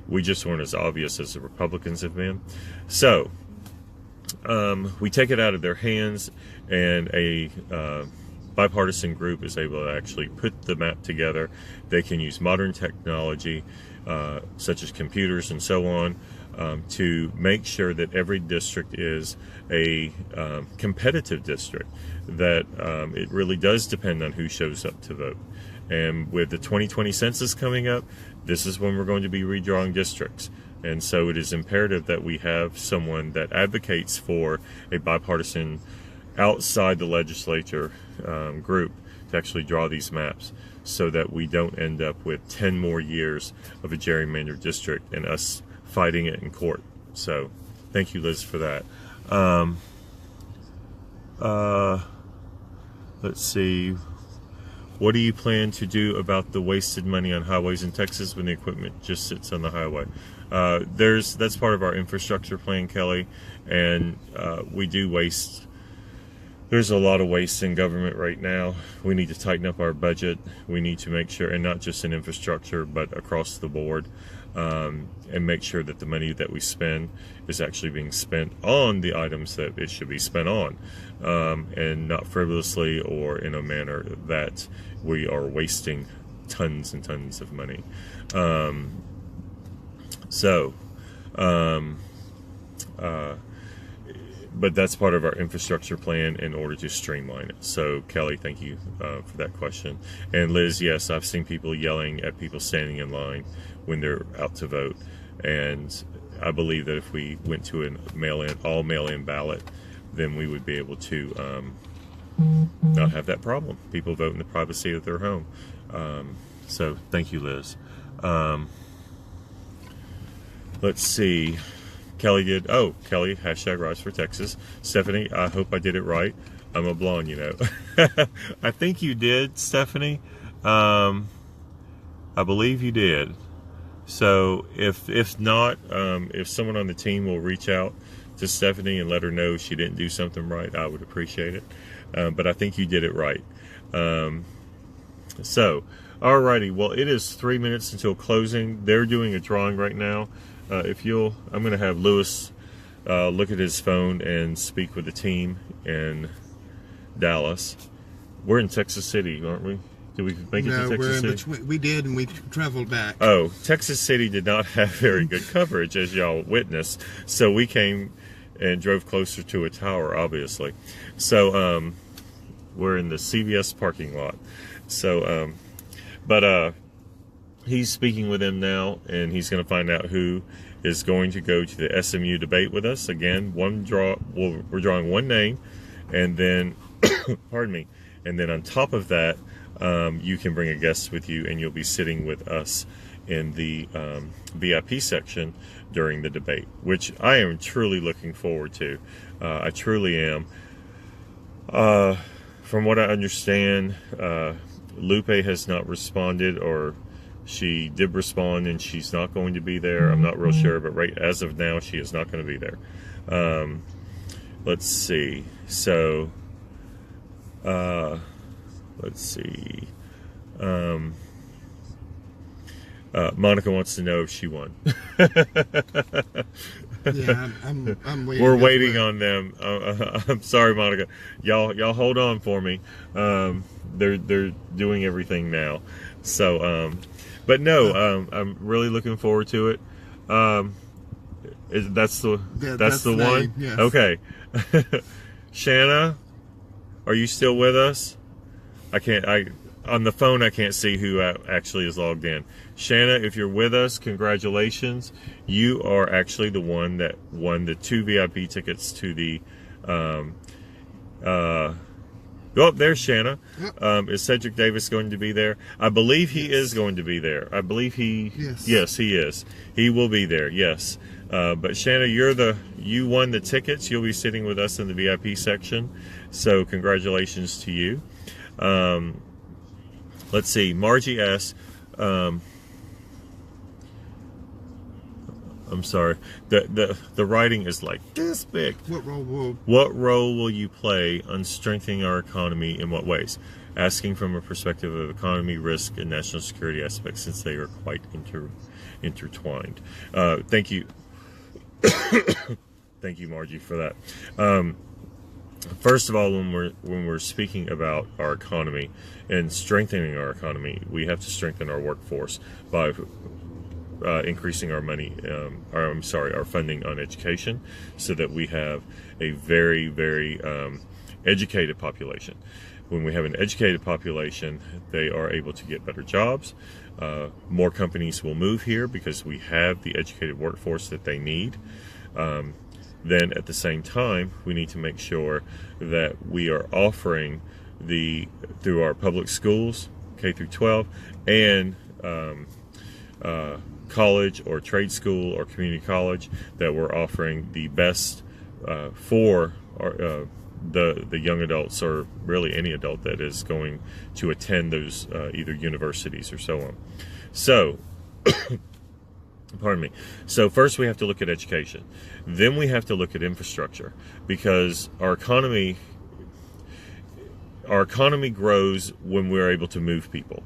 We just weren't as obvious as the Republicans have been. So we take it out of their hands, and a bipartisan group is able to actually put the map together. They can use modern technology, such as computers and so on, to make sure that every district is a competitive district, that it really does depend on who shows up to vote. And with the 2020 census coming up, this is when we're going to be redrawing districts. And so it is imperative that we have someone that advocates for a bipartisan, outside the legislature group to actually draw these maps, so that we don't end up with 10 more years of a gerrymandered district and us fighting it in court. So thank you, Liz, for that. Let's see. What do you plan to do about the wasted money on highways in Texas when the equipment just sits on the highway? That's part of our infrastructure plan, Kelly, and we do waste. There's a lot of waste in government right now. We need to tighten up our budget. We need to make sure, and not just in infrastructure, but across the board, and make sure that the money that we spend is actually being spent on the items that it should be spent on, and not frivolously or in a manner that we are wasting tons and tons of money. But that's part of our infrastructure plan in order to streamline it. So, Kelly, thank you for that question. And Liz, yes, I've seen people yelling at people standing in line when they're out to vote. And I believe that if we went to an all mail-in ballot, then we would be able to not have that problem. People vote in the privacy of their home. So, thank you, Liz. Let's see. Kelly did. Oh, Kelly, hashtag Rise for Texas. Stephanie, I hope I did it right. I'm a blonde, you know. I think you did, Stephanie. I believe you did. So if not, if someone on the team will reach out to Stephanie and let her know she didn't do something right, I would appreciate it. But I think you did it right. So, alrighty. Well, it is 3 minutes until closing. They're doing a drawing right now. I'm going to have Lewis look at his phone and speak with the team in Dallas. We're in Texas City, aren't we? Did we make it to Texas City? We did, and we traveled back. Oh, Texas City did not have very good coverage, as y'all witnessed. So we came and drove closer to a tower, obviously. So we're in the CVS parking lot. So, he's speaking with him now, and he's going to find out who is going to go to the SMU debate with us. Again, we're drawing one name, and then, pardon me, and then on top of that, you can bring a guest with you, and you'll be sitting with us in the VIP section during the debate, which I am truly looking forward to. I truly am. From what I understand, Lupe has not responded, or she did respond and she's not going to be there. I'm not real sure, but right as of now, she is not going to be there. Let's see. So, let's see. Monica wants to know if she won. Yeah, I'm waiting. We're waiting on them. I'm sorry, Monica. Y'all hold on for me. They're doing everything now. So, but no, I'm really looking forward to it. That's the one? Yes. Okay. Shanna, are you still with us? I on the phone, I can't see who actually is logged in. Shanna, if you're with us, congratulations. You are actually the one that won the 2 VIP tickets to the oh, there's Shanna. Yep. Is Cedric Davis going to be there? I believe he is going to be there. I believe he... Yes, he is. He will be there, yes. But Shanna, you won the tickets. You'll be sitting with us in the VIP section. So congratulations to you. Let's see. Margie asks... I'm sorry. The writing is like this big. What role will you play on strengthening our economy in what ways? Asking from a perspective of economy, risk, and national security aspects, since they are quite intertwined. Thank you. Thank you, Margie, for that. First of all, when we're speaking about our economy and strengthening our economy, we have to strengthen our workforce by increasing our our funding on education, so that we have a very, very educated population. When we have an educated population, they are able to get better jobs. More companies will move here because we have the educated workforce that they need. Then at the same time, we need to make sure that we are offering through our public schools, K through 12, and college or trade school or community college, that we're offering the best for the young adults, or really any adult that is going to attend those either universities or so on. So pardon me. So first we have to look at education. Then we have to look at infrastructure, because our economy grows when we're able to move people.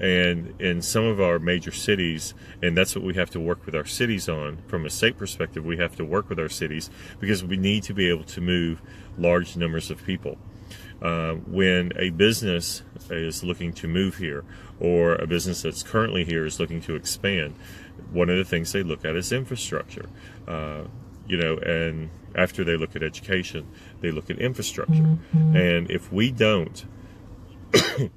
And in some of our major cities, and that's what we have to work with our cities on, from a state perspective, we have to work with our cities because we need to be able to move large numbers of people. When a business is looking to move here, or a business that's currently here is looking to expand, one of the things they look at is infrastructure. And after they look at education, they look at infrastructure. And if we don't,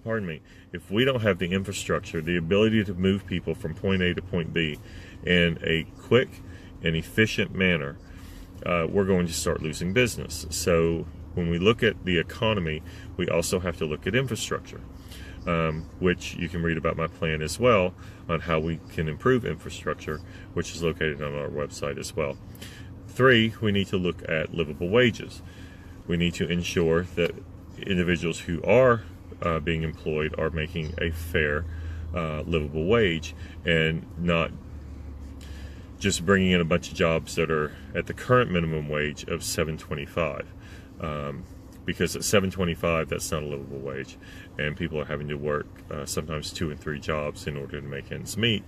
pardon me, if we don't have the infrastructure, the ability to move people from point A to point B in a quick and efficient manner, we're going to start losing business. So when we look at the economy, we also have to look at infrastructure, which you can read about my plan as well on how we can improve infrastructure, which is located on our website as well. 3, we need to look at livable wages. We need to ensure that individuals who are being employed are making a fair, livable wage, and not just bringing in a bunch of jobs that are at the current minimum wage of $7.25. Because at $7.25, that's not a livable wage, and people are having to work sometimes 2 and 3 jobs in order to make ends meet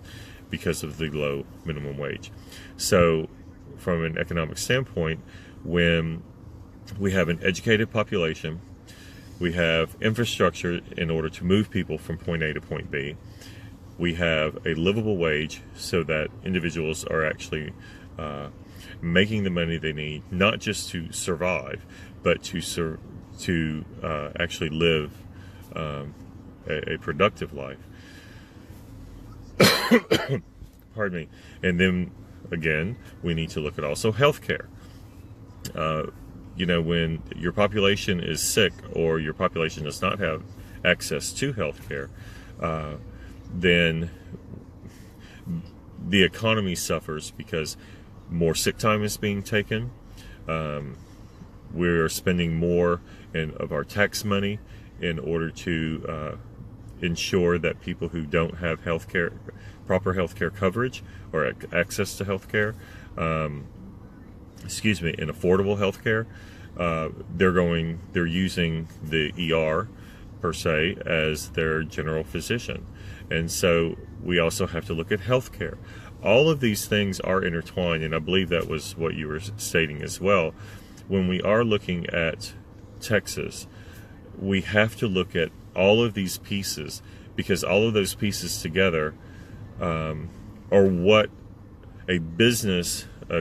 because of the low minimum wage. So from an economic standpoint, when we have an educated population, we have infrastructure in order to move people from point A to point B, we have a livable wage so that individuals are actually making the money they need, not just to survive, but to actually live a productive life. Pardon me. And then again, we need to look at also healthcare. When your population is sick, or your population does not have access to healthcare, then the economy suffers, because more sick time is being taken. We're spending more of our tax money in order to ensure that people who don't have proper healthcare coverage or access to healthcare, and affordable healthcare, they're using the ER per se as their general physician. And so we also have to look at healthcare. All of these things are intertwined, and I believe that was what you were stating as well. When we are looking at Texas, we have to look at all of these pieces, because all of those pieces together are what a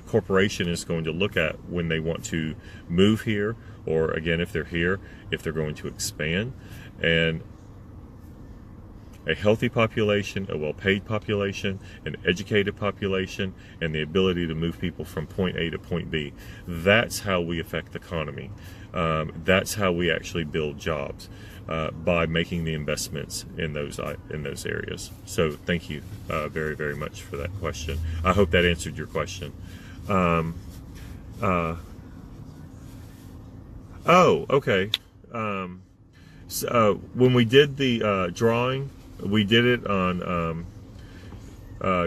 corporation is going to look at when they want to move here, or again, if they're here, if they're going to expand. And a healthy population, a well-paid population, an educated population, and the ability to move people from point A to point B. That's how we affect the economy. That's how we actually build jobs, by making the investments in those areas. So thank you very, very much for that question. I hope that answered your question. Oh, okay. So when we did the drawing, we did it on,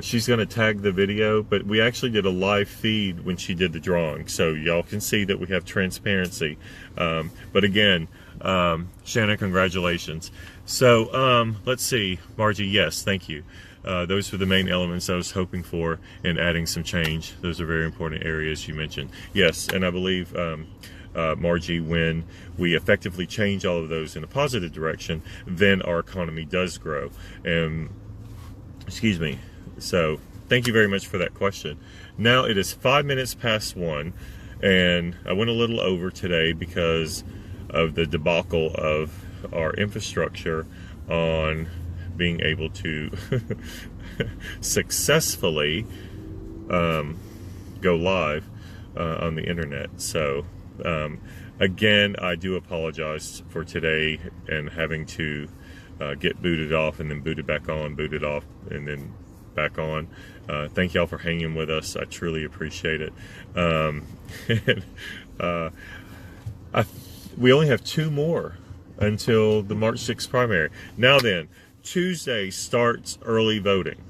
she's going to tag the video, but we actually did a live feed when she did the drawing. So y'all can see that we have transparency. But again, Shannon, congratulations. So let's see, Margie, yes, thank you. Those were the main elements I was hoping for in adding some change. Those are very important areas you mentioned. Yes, and I believe, Margie, when we effectively change all of those in a positive direction, then our economy does grow. And excuse me. So thank you very much for that question. Now it is 5 minutes past 1, and I went a little over today because of the debacle of our infrastructure on being able to successfully go live on the internet. So again, I do apologize for today and having to get booted off and then booted back on, booted off and then back on. Thank y'all for hanging with us. I truly appreciate it. We only have 2 more until the March 6th primary. Now then, Tuesday starts early voting.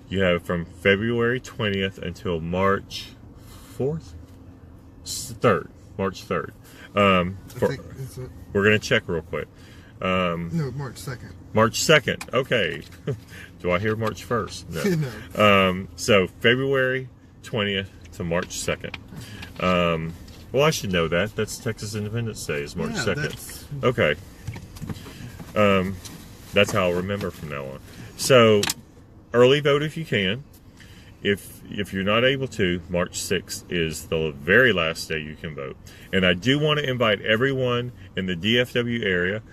You have from February 20th until March 4th? 3rd. March 3rd. We're going to check real quick. No, March 2nd. March 2nd. Okay. Do I hear March 1st? No. No. So February 20th to March 2nd. Well, I should know that. That's Texas Independence Day is March 2nd. Okay. That's how I'll remember from now on. So early vote if you can. If you're not able to, March 6th is the very last day you can vote. And I do want to invite everyone in the DFW area,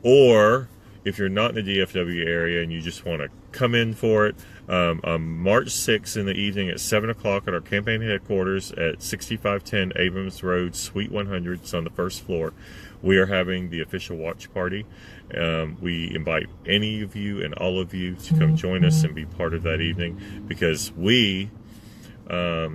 or if you're not in the DFW area and you just want to come in for it, on March 6th in the evening at 7 o'clock at our campaign headquarters at 6510 Abrams Road, Suite 100. It's on the first floor. We are having the official watch party. We invite any of you and all of you to come join us and be part of that evening, because we are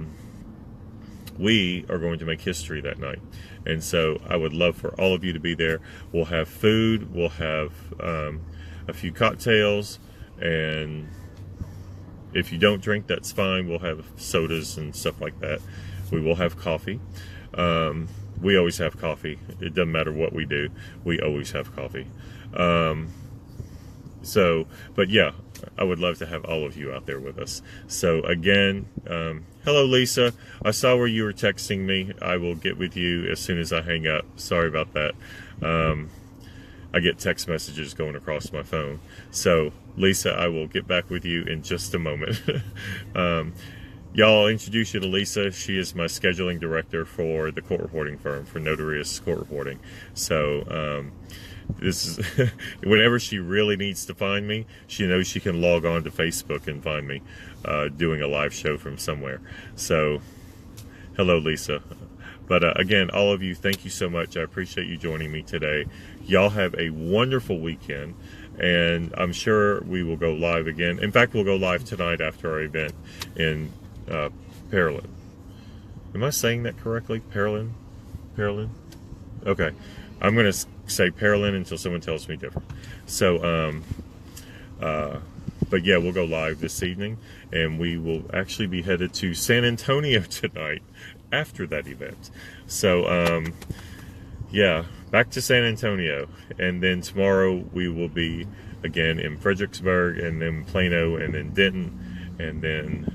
going to make history that night. And so I would love for all of you to be there. We'll have food, we'll have a few cocktails, and if you don't drink, that's fine. We'll have sodas and stuff like that. We will have coffee. We always have coffee. It doesn't matter what we do. We always have coffee. But yeah, I would love to have all of you out there with us. So again, hello, Lisa. I saw where you were texting me. I will get with you as soon as I hang up. Sorry about that. I get text messages going across my phone. So Lisa, I will get back with you in just a moment. Y'all, I'll introduce you to Lisa. She is my scheduling director for the court reporting firm, for Notarious Court Reporting. So this is whenever she really needs to find me, she knows she can log on to Facebook and find me doing a live show from somewhere. So hello, Lisa. But again, all of you, thank you so much. I appreciate you joining me today. Y'all have a wonderful weekend, and I'm sure we will go live again. In fact, we'll go live tonight after our event in Pearland. Am I saying that correctly? Pearland? Okay. I'm going to say Pearland until someone tells me different. So, but yeah, we'll go live this evening, and we will actually be headed to San Antonio tonight after that event. So, yeah, back to San Antonio, and then tomorrow we will be again in Fredericksburg, and then Plano, and then Denton, and then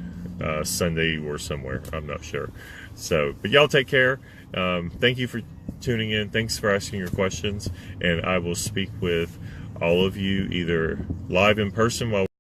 Sunday or somewhere, I'm not sure. So, but y'all take care. Thank you for tuning in. Thanks for asking your questions, and I will speak with all of you either live in person while